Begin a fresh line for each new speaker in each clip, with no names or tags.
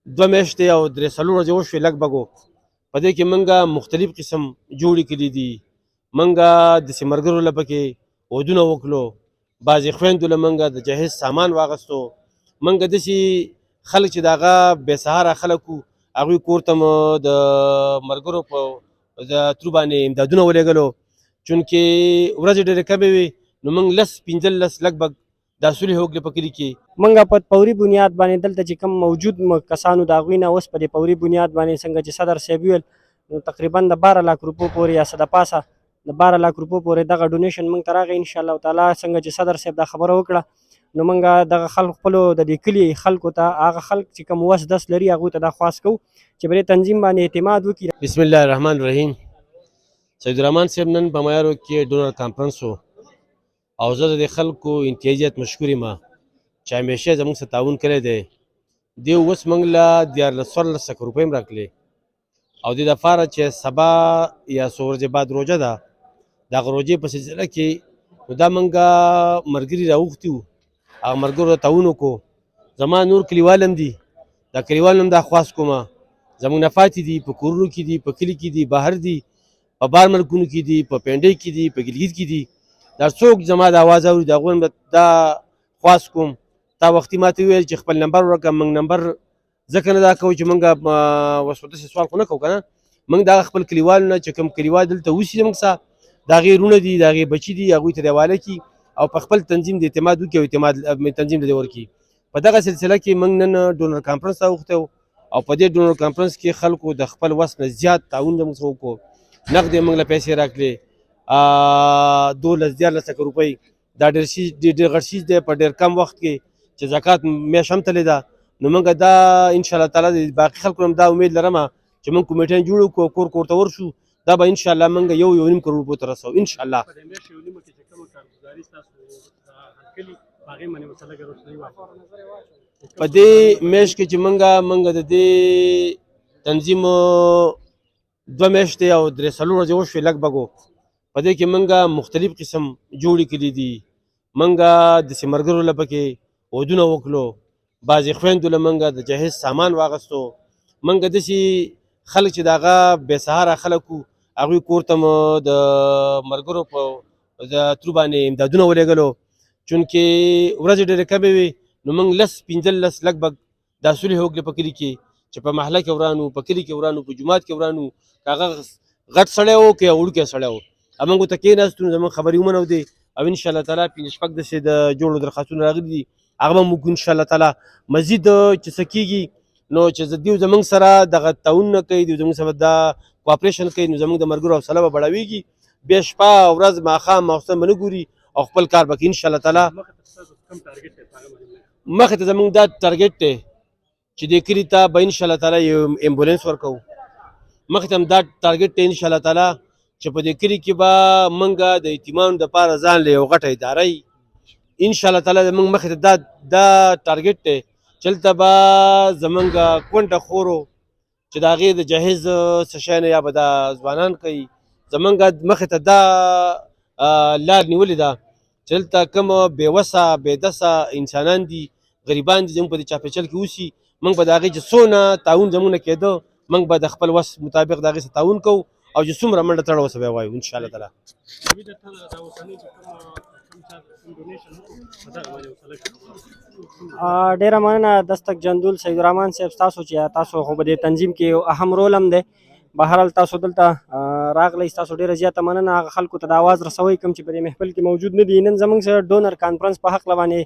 دوه میاشتې او درې څلور ورځې وشوې لږ بږ په دې کې موږ مختلف قسم جوړې کړي دي. موږ داسې ملګرو له پکې ودونه وکړو، بعضې خویندو له موږ د جهیز سامان واغستو. موږ داسې خلک چې د هغه بې سهاره خلک وو هغوی کور ته مو د ملګرو په د ترو باندې امدادونه ولېږلو، چونکې ورځې ډېرې کمې وې نو موږ 10-15 لږ بږ دا صلحې وکړې په کلي کې.
منګه په فوري بنیاد باندې دلته چې کوم موجود کسانو د هغوی نه اوس په دې فوري بنیاد باندې څنګه چې صدر صاحب ویل نو تقریبا د 12 لک روپو پورې یا څه د پاسه د 12 لک روپو پورې دغه ډونیشن موږ ته راغی انشاءالله تعالی. څنګه چې صدر صاحب دا خبره وکړه نو موږ دغه خلک خپلو د دې کلي خلکو ته هغه خلک چې کوم وس دس لري هغوی ته دا خواست کوو چې په دې تنظیم باندې اعتماد وکړي.
بسم الله الرحمن الرحیم. سید الرحمن صاحب نن په معیارو کې ډونر کانفرنس و او زه د دې خلکو انتهایی زیات مشکور یم چې همیشه زموږ سره تعاون کړی دی. دې اوس موږ له 1400 روپۍ هم راکړلې او دې دپاره چې سبا یا څو ورځې بعد روژه ده د هغه روژې په سلسله کې نو دا موږ ملګري راوغوښتي وو، هغه ملګرو ته تعاون وکړو. زما نور کلیوال هم دي، دا کلیوال هم دا خواست کومه زموږ نه پاتې دي، په کورونو کې دي، په کلي کې دي، بهر دي، په بار ملکونو کې دي، په پنډۍ کې دي، په ګلګید کې دي، دا څوک زما د اواز اوري د هغوی هم دا خواست کوم تا وختي ماته وویل چې خپل نمبر ورکړه. موږ نمبر ځکه نه دا کوو چې موږ اوس خو داسې سوال خو نه کوو که نه، موږ د هغه خپل کلیوالو نه چې کوم کلیوال دلته اوسي زموږ سره د هغې وروڼه دي، د هغې بچي دي، هغوی ته دې حواله کړي او په خپل تنظیم د اعتماد وکړي او اعتماد تنظیم ته دې ورکړي. په دغه سلسله کې موږ نن ډونر کانفرنس راوغوښتی او په دې ډونر کانفرنس کې خلکو د خپل وس نه زیات تعاون زموږ څخه وکړو. نقد یې موږ له پیسې راکړې 12-14 روپۍ. دا ډېر غټ شیز دی په ډېر کم وخت کې چې زکات میاشت هم تللې ده. نو موږ دا انشاءالله تعالی د باقي خلکو هم دا امید لرم چې موږ کمیټیان جوړ کړو، کور کور ته ورشو، دا به انشاءالله موږ 1.5 کروڑ روپو ته رسو انشاءالله. په دې میاشت کې چې موږ د دې تنظیم 2 میاشتې او 3 ورځې وشوې لږ بږ په دې کې موږ مختلف قسم جوړې کړي دي. موږ داسې ملګرو له پکې ودونه وکړو، بعضې خویندو له موږ د جهیز سامان واغستو. موږ داسې خلک چې د هغه بې سهاره خلک وو هغوی کور ته مو د ملګرو په د ترو باندې امدادونه ولېږلو، چونکې ورځې ډېرې کمې وې نو موږ 10-15 لږ بږ دا صلحې وکړې په کلي کې چې په محله کې ورانو، په کلي کې ورانو، په جومات کې ورانو، که هغه غټ سړی و که وړوکی سړی و موږ ورته کېناستو نو زموږ خبرې ومنودې او انشاءالله تعالی 5-6 داسې د جوړو درخواستونه راغلي دي هغه به موږ انشاءالله تعالی مزید چې څه کېږي نو چې دوی زموږ سره دغه تعاون نه کوي، دوی زموږ سره دا کوآپریشن کوي نو زموږ د ملګرو حوصله به بړاویږي، بیا شپه ورځ ماښام ماخوستن به نه ګوري او خپل کار به کوي انشاءالله تعالی. مخې ته زموږ دا ټارګټ دی چې دې کلي ته به انشاءالله تعالی یو امبولانس ورکوو. مخې ته هم دا ټارګټ دی انشاءالله تعالی چې په دې کلي کې به موږ د یتیمانو دپاره ځان له یو غټه اداره وي انشاءالله تعالی. زموږ مخې ته دا ټارګټ دی چې هلته به زموږ کونډه خورو چې د هغې د جهیز څه شی نه یا به دا ځوانان کوي. زموږ مخې ته دا لار نیولې ده چې دلته کوم بېوسه بېدسه انسانان دي، غریبان دي، زموږ په دې چاپېچل کې اوسي، موږ به د هغې چې څونه تعاون زموږ نه کېده موږ به د خپل وس مطابق د هغې سره تعاون کوو او چې څومره منډه تړه ورسره به وایو انشاءالله تعالی.
ډیره مننه دستک جندول سید الرحمن صاحب تاسو چې تاسو خو په دې تنظیم کې اهم رول هم دی. بهرحال تاسو دلته راغلی تاسو ډیره زیاته مننه. هغه خلکو ته د اواز رسوئ کوم چې په دې محفل کې موجود نه دي. نن زموږ سره ډونر کانفرنس په حق باندې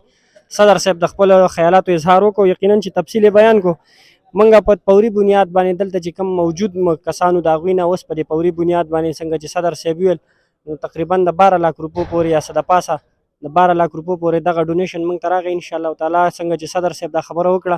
صدر صاحب د خپل خیالاتو اظهار وکړو، یقینا چې تفصیل بیان کو. منګه په فوري بنیاد باندې دلته چې کوم موجود کسانو د هغوی نه اوس په دې فوري بنیاد باندې څنګه چې صدر صاحب ویل نو تقریبا د 12 لک روپو پورې یا څه د پاسه د 12 لک روپو پورې دغه ډونیشن موږ ته راغی انشاءالله تعالی. څنګه چې صدر صاحب دا خبره وکړه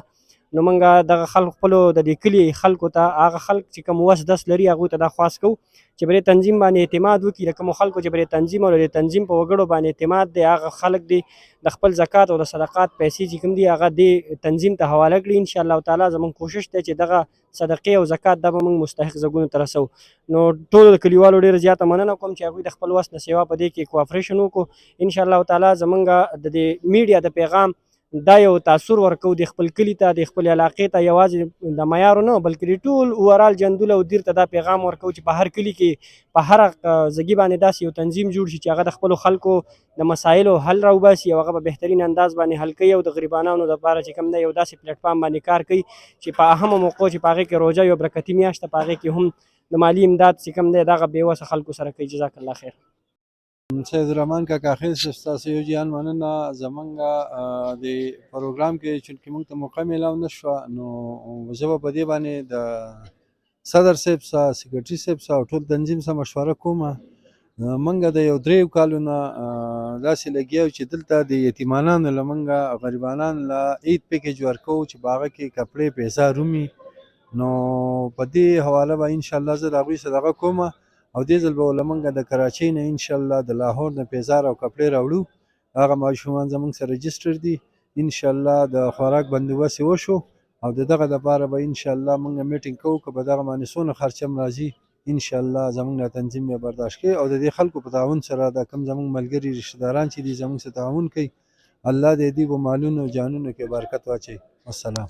نو موږ دغه خلکو خپلو د دې کلي خلکو ته هغه خلک چې کوم وس دس لري هغوی ته دا خواست کوو چې په دې تنظیم باندې اعتماد وکړي. د کومو خلکو چې په دې تنظیم او د تنظیم په وګړو باندې اعتماد دی هغه خلک دی د خپل زکات او د صدقات پیسې چې کوم دي هغه دې تنظیم ته حواله کړي انشاءالله تعالی. زموږ کوشش دی چې دغه صدقې او زکات دا به موږ مستحق ځګونو ته رسوو. نو ټولو د کلیوالو ډېره زیاته مننه کوم چې هغوی د خپل وس نه سیوا په دې کې کوآپریشن وکړو انشاءالله تعالی. زموږ د دې میډیا د پیغام دا یو تاثر ورکو د خپل کلي ته د خپل علاقې ته یوازې د معیارو نه بلکې د ټول اوورال جندول او دیر ته دا پیغام ورکو چې په هر کلي کې په هر ځګي باندې داسې یو تنظیم جوړ شي چې هغه د خپلو خلکو د مسایلو حل راوباسي او هغه په بهترین انداز باندې حل کوي او د غریبانو دپاره چې کوم دی یو داسې پلیټفارم باندې کار کوي چې په اهمو موقعو چې په هغې کې روژه یو برکتي میاشت ده په هغې کې هم د مالي امداد چې کوم دی دغه بېوسه خلکو سره کوي. جزاک الله خیر.
سید الرحمن کاکا خیل صاحب ستاسو یو جهان مننه. زمونږ د پروګرام کې چونکې موږ ته موقع میلاو نه شوه نو زه به په دې باندې د صدر صاحب سره سکرټري صاحب سره او ټول تنظیم سره مشوره کومه. موږ د یو 3 کالو نه داسې لګیا یو چې دلته د یتیمانانو له موږ غریبانانو له عید پیکیج ورکوو چې په هغه کې کپړې پیسه رومي. نو په دې حواله به انشاءالله زه د هغوی سره دغه کومه او دې ځل به له موږ د کراچۍ نه انشاءالله د لاهور نه پیزار او کپړې راوړو. هغه ماشومان زموږ سره رجسټر دي. انشاءالله د خوراک بندوبست یې وشو او د دغه دپاره به انشاءالله موږ میټینګ کوو که په دغه باندې څونه خرچه هم راځي انشاءالله زموږ دا تنظیم به برداشت کوي او د دې خلکو په تعاون سره دا کوم زموږ ملګري رشته داران چې دي زموږ سره تعاون کوي الله دې دوی په مالونو او جانونو کې برکت واچوي. والسلام.